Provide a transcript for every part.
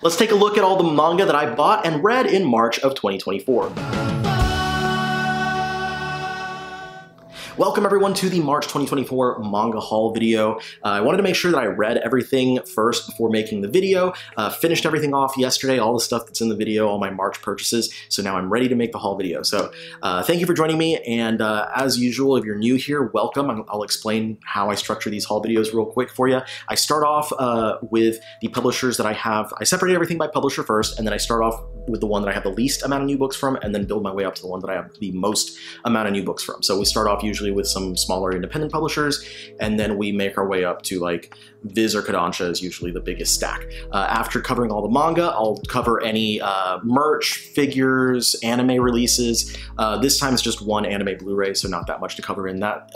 Let's take a look at all the manga that I bought and read in March of 2024. Welcome everyone to the March 2024 manga haul video. I wanted to make sure that I read everything first before making the video. Finished everything off yesterday, all the stuff that's in the video, all my March purchases. So now I'm ready to make the haul video. So thank you for joining me. And as usual, if you're new here, welcome. I'll explain how I structure these haul videos real quick for you. I start off with the publishers that I have. I separate everything by publisher first, and then I start off with the one that I have the least amount of new books from, and then build my way up to the one that I have the most amount of new books from. So we start off usually with some smaller independent publishers, and then we make our way up to like Viz or Kodansha is usually the biggest stack. After covering all the manga, I'll cover any merch, figures, anime releases. This time it's just one anime Blu-ray, so not that much to cover in that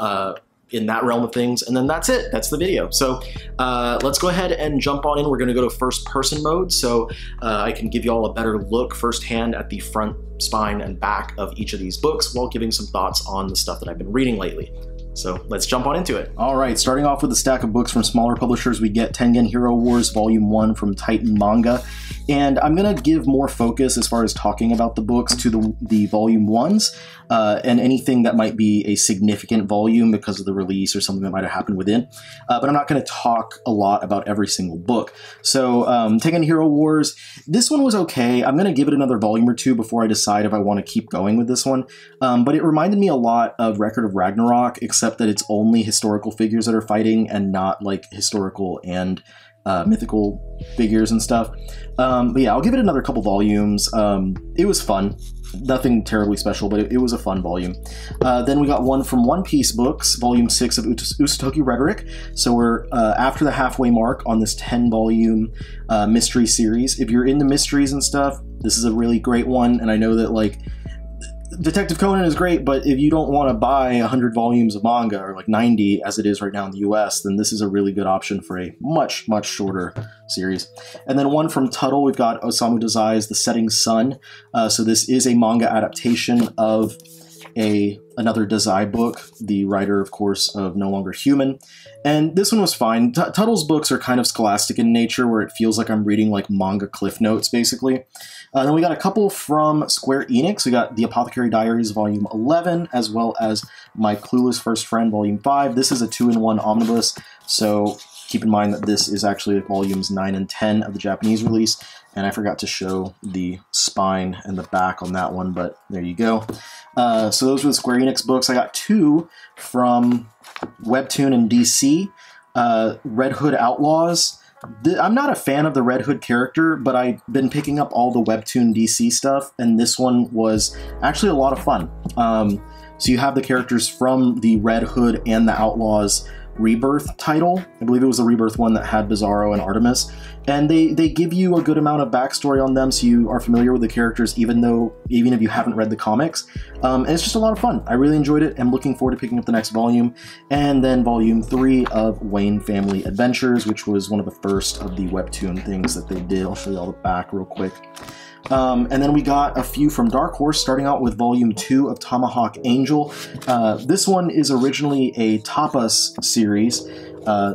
realm of things, and then that's it. That's the video. So let's go ahead and jump on in. We're going to go to first person mode, so I can give you all a better look firsthand at the front, spine, and back of each of these books while giving some thoughts on the stuff that I've been reading lately. So let's jump on into it. All right, starting off with a stack of books from smaller publishers, we get Tengen Hero Wars Volume 1 from Titan Manga. And I'm going to give more focus as far as talking about the books to the Volume 1s and anything that might be a significant volume because of the release or something that might have happened within. But I'm not going to talk a lot about every single book. So Tengen Hero Wars, this one was okay. I'm going to give it another volume or two before I decide if I want to keep going with this one. But it reminded me a lot of Record of Ragnarok, except that it's only historical figures that are fighting and not like historical and mythical figures and stuff. But yeah, I'll give it another couple volumes. It was fun. Nothing terribly special, but it was a fun volume. Then we got one from One Piece Books, Volume 6 of Usatoki Rhetoric. So we're after the halfway mark on this 10-volume mystery series. If you're into mysteries and stuff, this is a really great one. And I know that like Detective Conan is great, but if you don't want to buy 100 volumes of manga, or like 90 as it is right now in the US, then this is a really good option for a much, much shorter series. And then one from Tuttle, we've got Osamu Dazai's The Setting Sun. So this is a manga adaptation of another Dazai book, the writer, of course, of No Longer Human. And this one was fine. Tuttle's books are kind of scholastic in nature, where it feels like I'm reading like manga cliff notes, basically. Then we got a couple from Square Enix. We got The Apothecary Diaries Volume 11, as well as My Clueless First Friend Volume 5. This is a 2-in-1 omnibus, so keep in mind that this is actually volumes 9 and 10 of the Japanese release. And I forgot to show the spine and the back on that one, but there you go. So those were the Square Enix books. I got two from Webtoon and DC. Red Hood Outlaws. I'm not a fan of the Red Hood character, but I've been picking up all the Webtoon DC stuff, and this one was actually a lot of fun. So you have the characters from the Red Hood and the Outlaws Rebirth title. I believe it was the Rebirth one that had Bizarro and Artemis. And they give you a good amount of backstory on them, so you are familiar with the characters even if you haven't read the comics. And it's just a lot of fun. I really enjoyed it. I'm looking forward to picking up the next volume. And then Volume 3 of Wayne Family Adventures, which was one of the first of the Webtoon things that they did. I'll show you all the back real quick. And then we got a few from Dark Horse, starting out with Volume 2 of Tomahawk Angel. This one is originally a Tapas series,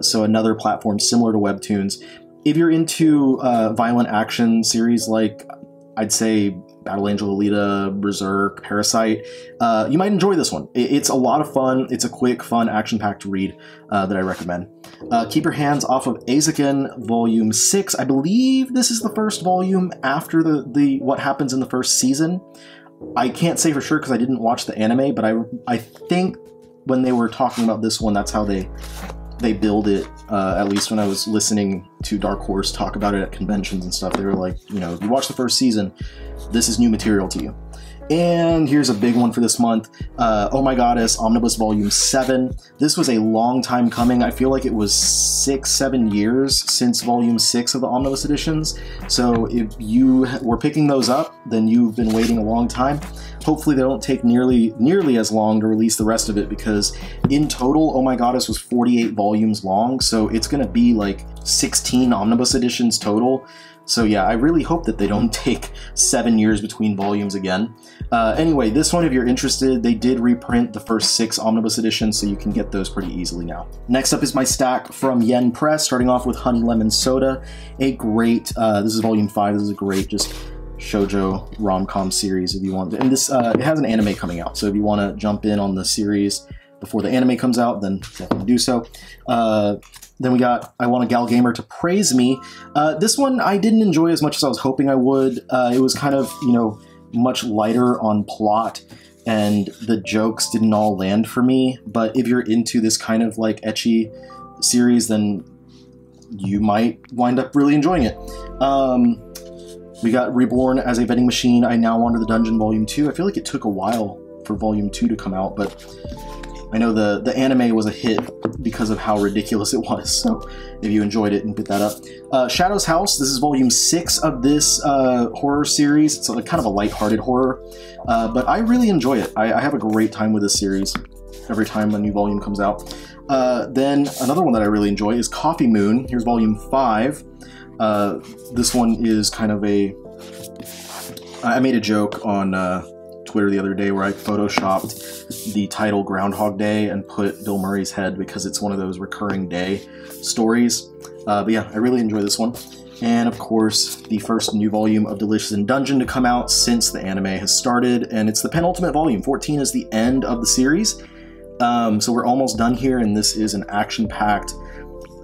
so another platform similar to Webtoons. If you're into violent action series like, I'd say, Battle Angel Alita, Berserk, Parasite, you might enjoy this one. It's a lot of fun. It's a quick, fun, action-packed read that I recommend. Keep Your Hands Off of Eizouken, Volume 6. I believe this is the first volume after the what happens in the first season. I can't say for sure because I didn't watch the anime, but I think when they were talking about this one, that's how they build it, at least when I was listening to Dark Horse talk about it at conventions and stuff. They were like, you know, if you watch the first season, this is new material to you. And here's a big one for this month, Oh My Goddess, Omnibus Volume 7. This was a long time coming. I feel like it was 6-7 years since Volume 6 of the Omnibus editions. So if you were picking those up, then you've been waiting a long time. Hopefully they don't take nearly as long to release the rest of it, because in total, Oh My Goddess was 48 volumes long, so it's going to be like 16 omnibus editions total. So yeah, I really hope that they don't take 7 years between volumes again. Anyway, this one, if you're interested, they did reprint the first 6 omnibus editions, so you can get those pretty easily now. Next up is my stack from Yen Press, starting off with Honey Lemon Soda, a great, this is volume 5, this is a great just shoujo rom-com series if you want. And this, it has an anime coming out, so if you want to jump in on the series before the anime comes out, then definitely do so. Then we got I Want a Gal Gamer to Praise Me. This one I didn't enjoy as much as I was hoping I would. It was kind of, you know, much lighter on plot, and the jokes didn't all land for me. But if you're into this kind of like ecchi series, then you might wind up really enjoying it. We got Reborn as a Vending Machine, I Now Wander the Dungeon Volume 2. I feel like it took a while for Volume 2 to come out, but I know the anime was a hit because of how ridiculous it was, so if you enjoyed it, and pick that up. Shadow's House, this is volume 6 of this horror series. It's kind of a lighthearted horror, but I really enjoy it. I have a great time with this series every time a new volume comes out. Then another one that I really enjoy is Coffee Moon. Here's volume 5. This one is kind of a... I made a joke on Twitter the other day where I photoshopped the title Groundhog Day and put Bill Murray's head because it's one of those recurring day stories. But yeah, I really enjoy this one. And of course, the first new volume of Delicious in Dungeon to come out since the anime has started, and it's the penultimate volume. 14 is the end of the series. So we're almost done here, and this is an action-packed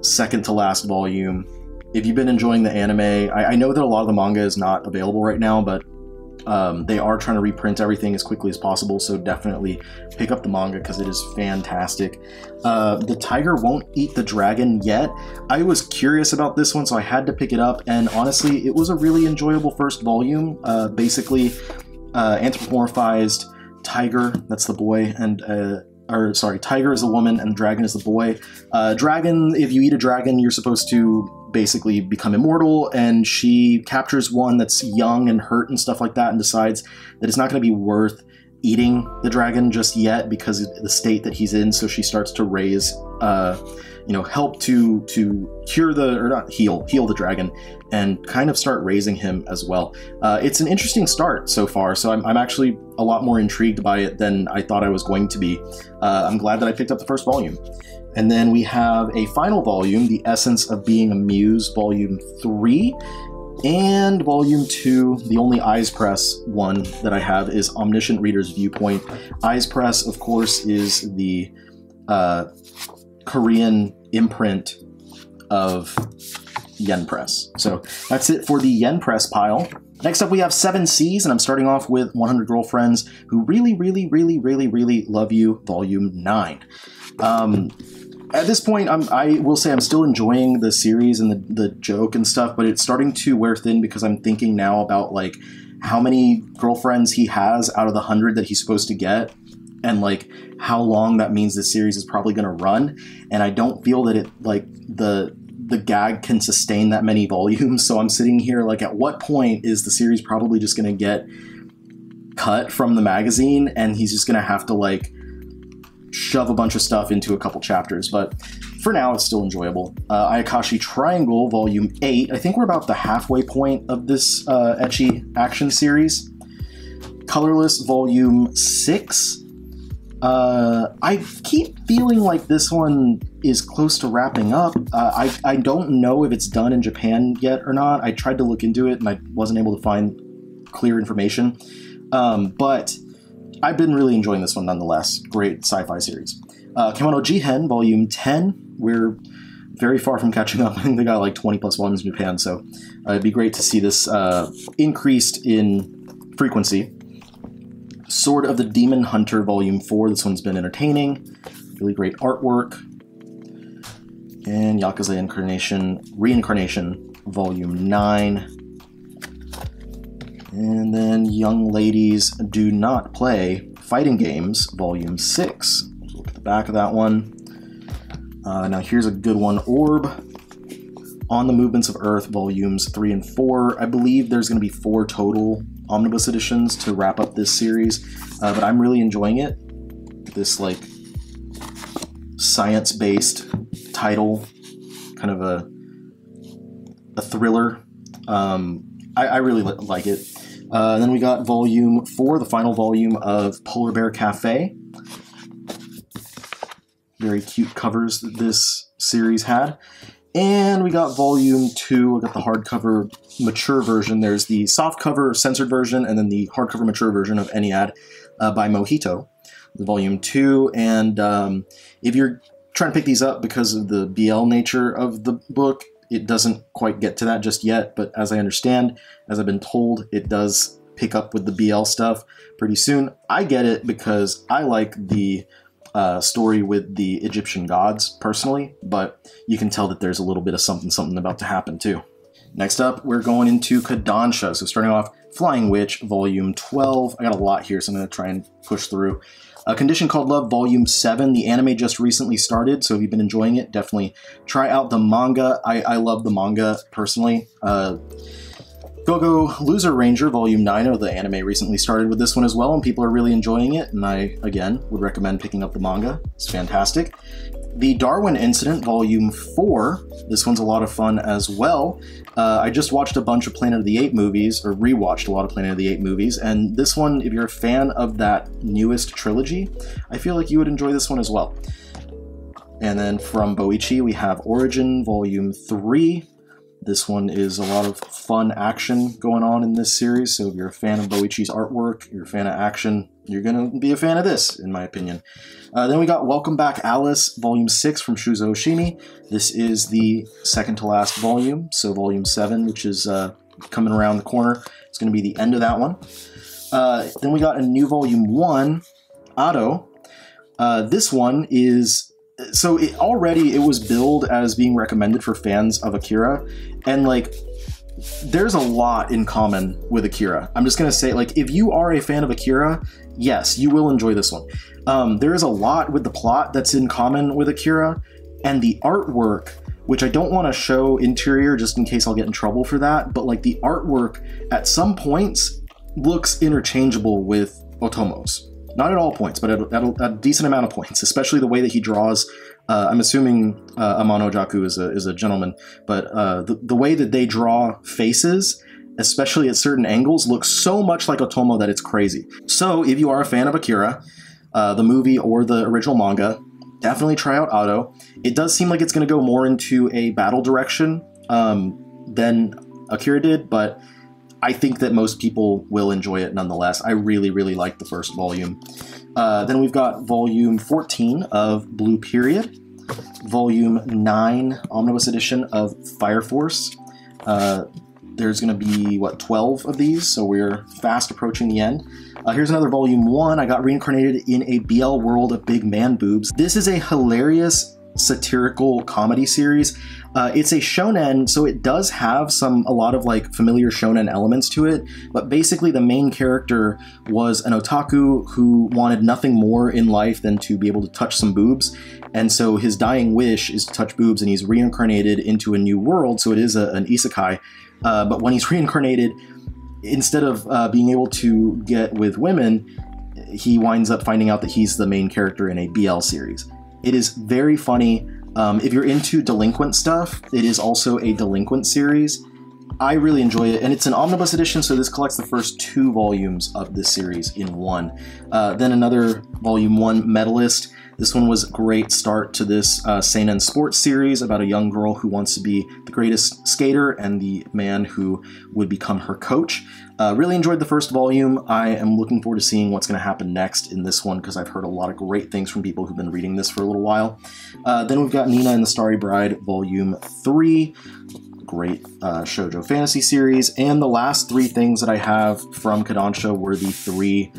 second to last volume. If you've been enjoying the anime, I know that a lot of the manga is not available right now, but they are trying to reprint everything as quickly as possible, so definitely pick up the manga because it is fantastic. The Tiger Won't Eat the Dragon Yet. I was curious about this one, so I had to pick it up, and honestly, it was a really enjoyable first volume. Basically, anthropomorphized tiger, that's the boy, and tiger is the woman and dragon is the boy. Dragon, if you eat a dragon, you're supposed to basically become immortal, and she captures one that's young and hurt and stuff like that, and decides that it's not going to be worth eating the dragon just yet because of the state that he's in, so she starts to raise, help to cure heal the dragon, and kind of start raising him as well. It's an interesting start so far, so I'm actually a lot more intrigued by it than I thought I was going to be. I'm glad that I picked up the first volume. And then we have a final volume, The Essence of Being a Muse, Volume 3, and Volume 2. The only Eyes Press one that I have is Omniscient Reader's Viewpoint. Eyes Press, of course, is the Korean imprint of Yen Press. So that's it for the Yen Press pile. Next up, we have 7 Seas, and I'm starting off with 100 Girlfriends Who Really, Really, Really, Really, Really Love You, Volume 9. At this point, I will say I'm still enjoying the series and the joke and stuff, but it's starting to wear thin because I'm thinking now about, like, how many girlfriends he has out of the 100 that he's supposed to get, and, like, how long that means this series is probably going to run, and I don't feel that it, like, the gag can sustain that many volumes, so I'm sitting here, like, at what point is the series probably just going to get cut from the magazine, and he's just going to have to, like, shove a bunch of stuff into a couple chapters, but for now it's still enjoyable. Ayakashi Triangle, Volume 8. I think we're about the halfway point of this ecchi action series. Colorless, Volume 6. I keep feeling like this one is close to wrapping up. I don't know if it's done in Japan yet or not. I tried to look into it and I wasn't able to find clear information, but I've been really enjoying this one nonetheless. Great sci-fi series. Kemono Jihen, Volume 10. We're very far from catching up. I think they got like 20 plus volumes in Japan, so it'd be great to see this increased in frequency. Sword of the Demon Hunter, Volume 4. This one's been entertaining. Really great artwork. And Yakuza Reincarnation, Volume 9. And then Young Ladies Do Not Play Fighting Games, Volume 6. Let's look at the back of that one. Now here's a good one. Orb, On the Movements of Earth, Volumes 3 and 4. I believe there's going to be 4 total omnibus editions to wrap up this series, but I'm really enjoying it. This, like, science-based title, kind of a a thriller. I really like it. Then we got volume 4, the final volume of Polar Bear Cafe. Very cute covers that this series had. And we got volume 2, we got the hardcover mature version. There's the softcover censored version, and then the hardcover mature version of Ennead by Mojito, volume 2. And if you're trying to pick these up because of the BL nature of the book, it doesn't quite get to that just yet, but as I understand, as I've been told, it does pick up with the BL stuff pretty soon. I get it because I like the story with the Egyptian gods personally, but you can tell that there's a little bit of something about to happen too. Next up, we're going into Kodansha. So starting off, Flying Witch, volume 12. I got a lot here, so I'm going to try and push through. A Condition Called Love, volume 7. The anime just recently started, so if you've been enjoying it, definitely try out the manga. I love the manga personally. Go-Go Loser Ranger, volume 9. Oh, the anime recently started with this one as well, and people are really enjoying it, and I, again, would recommend picking up the manga. It's fantastic. The Darwin Incident, volume 4. This one's a lot of fun as well. I just watched a bunch of Planet of the Apes movies, or rewatched a lot of Planet of the Apes movies, and this one, if you're a fan of that newest trilogy, I feel like you would enjoy this one as well. And then from Boichi, we have Origin, volume 3. This one is a lot of fun action going on in this series, so if you're a fan of Boichi's artwork, you're a fan of action, you're going to be a fan of this, in my opinion. Then we got Welcome Back Alice, volume 6 from Shuzo Oshimi. This is the second to last volume, so volume 7, which is coming around the corner. It's going to be the end of that one. Then we got a new volume 1, Ado. This one is... So it was billed as being recommended for fans of Akira, and like, there's a lot in common with Akira. I'm just gonna say, like, if you are a fan of Akira, yes, you will enjoy this one. There is a lot with the plot that's in common with Akira, and the artwork, which I don't want to show interior just in case I'll get in trouble for that, but like the artwork at some points looks interchangeable with Otomo's. Not at all points, but at a decent amount of points, especially the way that he draws. I'm assuming Amano Jaku is a gentleman, but the way that they draw faces, especially at certain angles, looks so much like Otomo that it's crazy. So if you are a fan of Akira, the movie or the original manga, definitely try out Ado. It does seem like it's going to go more into a battle direction than Akira did, but I think that most people will enjoy it nonetheless. I really, really like the first volume. Then we've got volume 14 of Blue Period, volume 9 omnibus edition of Fire Force. There's going to be, 12 of these, so we're fast approaching the end. Here's another volume 1. I got reincarnated in a BL world of big man boobs. This is a hilarious satirical comedy series. It's a shonen, so it does have a lot of like familiar shonen elements to it, but basically the main character was an otaku who wanted nothing more in life than to be able to touch some boobs, and so his dying wish is to touch boobs, and he's reincarnated into a new world, so it is an isekai, but when he's reincarnated, instead of being able to get with women, he winds up finding out that he's the main character in a BL series. It is very funny. If you're into delinquent stuff, it is also a delinquent series. I really enjoy it, and it's an omnibus edition, so this collects the first 2 volumes of this series in one. Then another volume 1, Medalist. This one was a great start to this seinen sports series about a young girl who wants to be the greatest skater and the man who would become her coach. Really enjoyed the first volume. I am looking forward to seeing what's going to happen next in this one because I've heard a lot of great things from people who've been reading this for a little while. Then we've got Nina and the Starry Bride, volume 3. Great shoujo fantasy series. And the last 3 things that I have from Kodansha were the 3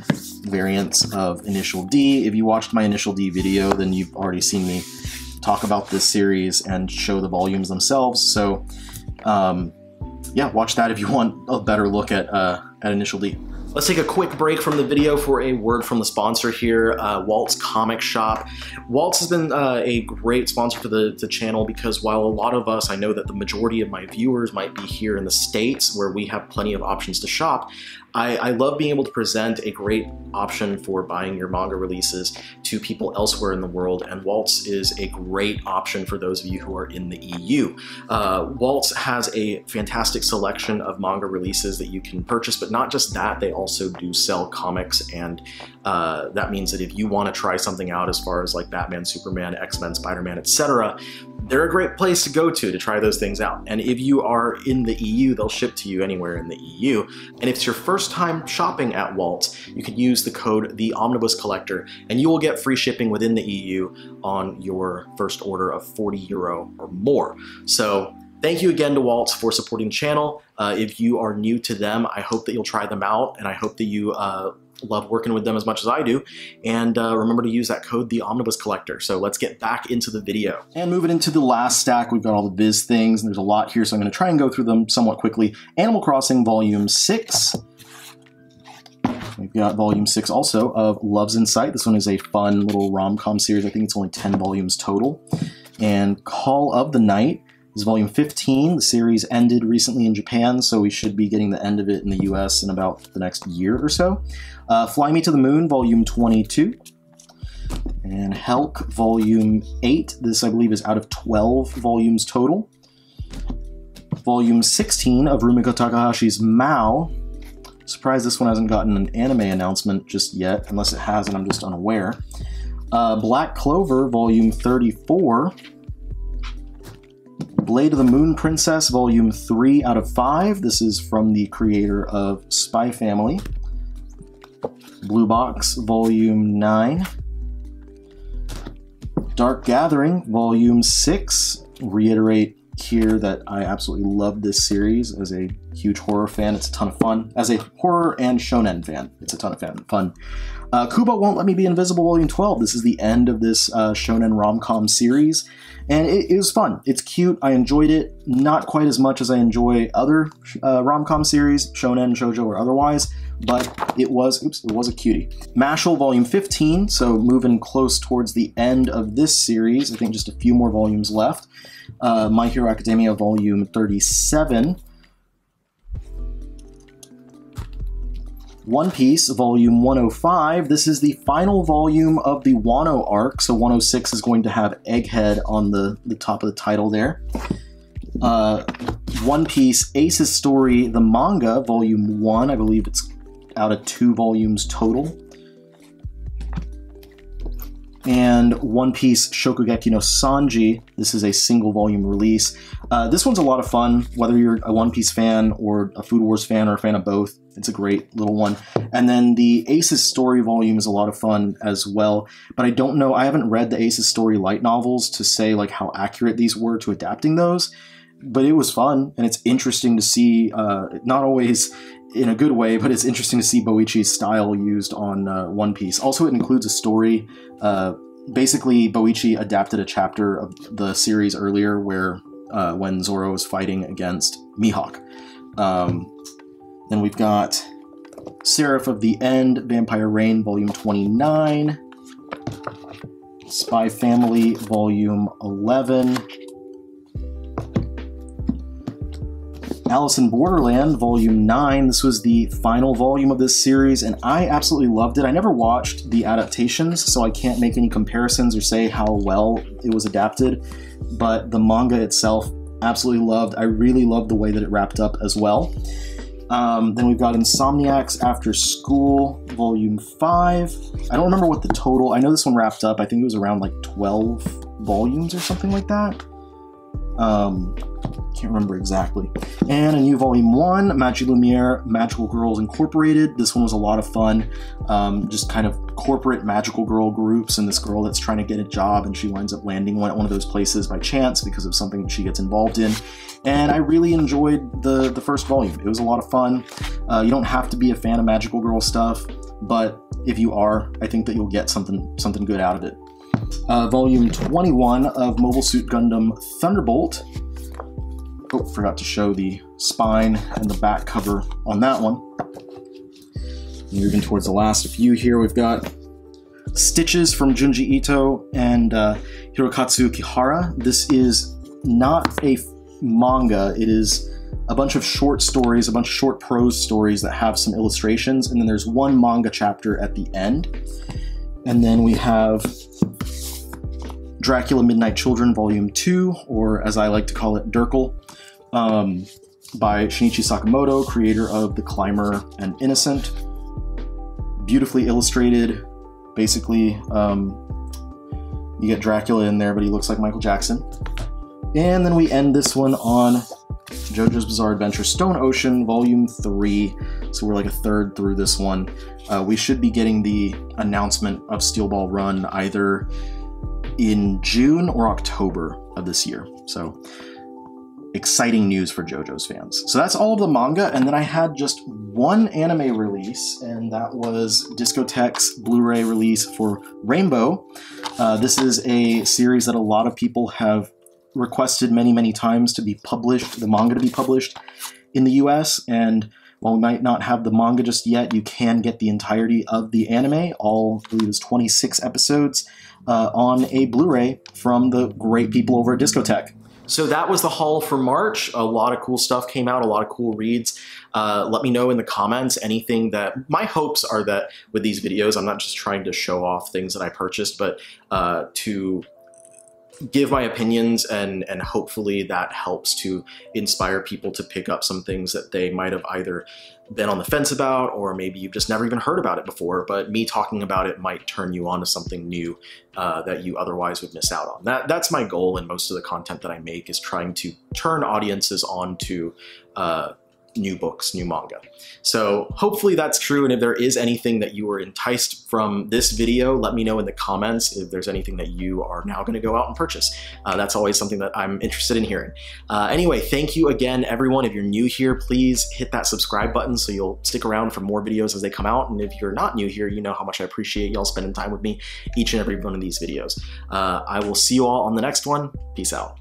variants of Initial D. If you watched my Initial D video, then you've already seen me talk about this series and show the volumes themselves. So yeah, watch that if you want a better look at Initial D. Let's take a quick break from the video for a word from the sponsor here, Waltz Comic Shop. Waltz has been a great sponsor for the channel because while a lot of us, I know that the majority of my viewers might be here in the States where we have plenty of options to shop, I love being able to present a great option for buying your manga releases to people elsewhere in the world, and Waltz is a great option for those of you who are in the EU. Waltz has a fantastic selection of manga releases that you can purchase, but not just that, they also do sell comics, and that means that if you want to try something out as far as like Batman, Superman, X-Men, Spider-Man, etc., they're a great place to go to try those things out. And if you are in the EU, they'll ship to you anywhere in the EU. And if it's your first time shopping at Waltz, you can use the code TheOmnibusCollector, and you will get free shipping within the EU on your first order of €40 or more. So thank you again to Waltz for supporting the channel. If you are new to them, I hope that you'll try them out, and I hope that you love working with them as much as I do. And remember to use that code, TheOmnibusCollector. So let's get back into the video. And moving into the last stack, we've got all the Viz things, and there's a lot here, so I'm going to try and go through them somewhat quickly. Animal Crossing Volume 6. We've got Volume 6 also of Love's in Sight. This one is a fun little rom-com series. I think it's only 10 volumes total. And Call of the Night is Volume 15. The series ended recently in Japan, so we should be getting the end of it in the US in about the next year or so. Fly Me to the Moon, Volume 22. And Helk, Volume 8. This, I believe, is out of 12 volumes total. Volume 16 of Rumiko Takahashi's Mao. Surprised this one hasn't gotten an anime announcement just yet, unless it has and I'm just unaware. Black Clover, Volume 34. Blade of the Moon Princess, Volume 3 out of 5. This is from the creator of Spy Family. Blue Box, Volume 9. Dark Gathering, Volume 6. Reiterate here that I absolutely love this series. As a huge horror fan, it's a ton of fun. As a horror and shonen fan, it's a ton of fun. Kubo Won't Let Me Be Invisible, Volume 12. This is the end of this shonen rom-com series, and it was fun. It's cute. I enjoyed it. Not quite as much as I enjoy other rom-com series, shonen, shoujo, or otherwise, but it was a cutie. Mashal, Volume 15, so moving close towards the end of this series. I think just a few more volumes left. My Hero Academia, Volume 37. One Piece, Volume 105. This is the final volume of the Wano arc, so 106 is going to have Egghead on the top of the title there. One Piece Ace's Story, the manga, Volume 1. I believe it's out of 2 volumes total. And One Piece Shokugeki no Sanji. This is a single volume release. This one's a lot of fun, whether you're a One Piece fan or a Food Wars fan or a fan of both. It's a great little one. And then the Ace's Story volume is a lot of fun as well. But I don't know, I haven't read the Ace's Story light novels to say like how accurate these were to adapting those. But it was fun, and it's interesting to see, not always in a good way, but it's interesting to see Boichi's style used on One Piece. Also, it includes a story. Basically, Boichi adapted a chapter of the series earlier where when Zoro was fighting against Mihawk. Then we've got Seraph of the End, Vampire Reign, Volume 29. Spy Family, Volume 11. Alice in Borderland, Volume 9. This was the final volume of this series, and I absolutely loved it. I never watched the adaptations, so I can't make any comparisons or say how well it was adapted, but the manga itself, absolutely loved. I really loved the way that it wrapped up as well. Then we've got Insomniacs After School, Volume 5. I don't remember what the total, I know this one wrapped up, I think it was around like 12 volumes or something like that. Can't remember exactly. And a new Volume 1, Magie Lumiere, Magical Girls Incorporated. This one was a lot of fun. Just kind of corporate magical girl groups, and this girl that's trying to get a job, and she winds up landing one at one of those places by chance because of something that she gets involved in. And I really enjoyed the first volume. It was a lot of fun. You don't have to be a fan of magical girl stuff, but if you are, I think that you'll get something good out of it. Volume 21 of Mobile Suit Gundam Thunderbolt. Oh, forgot to show the spine and the back cover on that one. Moving towards the last few here, we've got Stitches from Junji Ito and Hirokatsu Kihara. This is not a manga, it is a bunch of short stories, a bunch of short prose stories that have some illustrations, and then there's one manga chapter at the end. And then we have Dracula Midnight Children Volume 2, or as I like to call it, Durkle, by Shinichi Sakamoto, creator of The Climber and Innocent. Beautifully illustrated. Basically, you get Dracula in there, but he looks like Michael Jackson. And then we end this one on JoJo's Bizarre Adventure Stone Ocean Volume 3. So we're like a third through this one. We should be getting the announcement of Steel Ball Run either in June or October of this year. So exciting news for JoJo's fans. So that's all of the manga, and then I had just one anime release, and that was Discotek's Blu-ray release for Rainbow. This is a series that a lot of people have requested many times to be published, the manga to be published in the US, and while we might not have the manga just yet, you can get the entirety of the anime, all, I believe it's 26 episodes, on a Blu-ray from the great people over at Discotek. So that was the haul for March. A lot of cool stuff came out, a lot of cool reads. Let me know in the comments anything that, my hopes are that with these videos, I'm not just trying to show off things that I purchased, but to give my opinions, and hopefully that helps to inspire people to pick up some things that they might have either been on the fence about, or maybe you've just never even heard about it before, but me talking about it might turn you on to something new that you otherwise would miss out on. That's my goal, and most of the content that I make is trying to turn audiences on to new books, new manga. So hopefully that's true, and if there is anything that you were enticed from this video, let me know in the comments if there's anything that you are now going to go out and purchase. That's always something that I'm interested in hearing. Anyway, thank you again, everyone. If you're new here, please hit that subscribe button so you'll stick around for more videos as they come out, and if you're not new here, you know how much I appreciate y'all spending time with me each and every one of these videos. I will see you all on the next one. Peace out.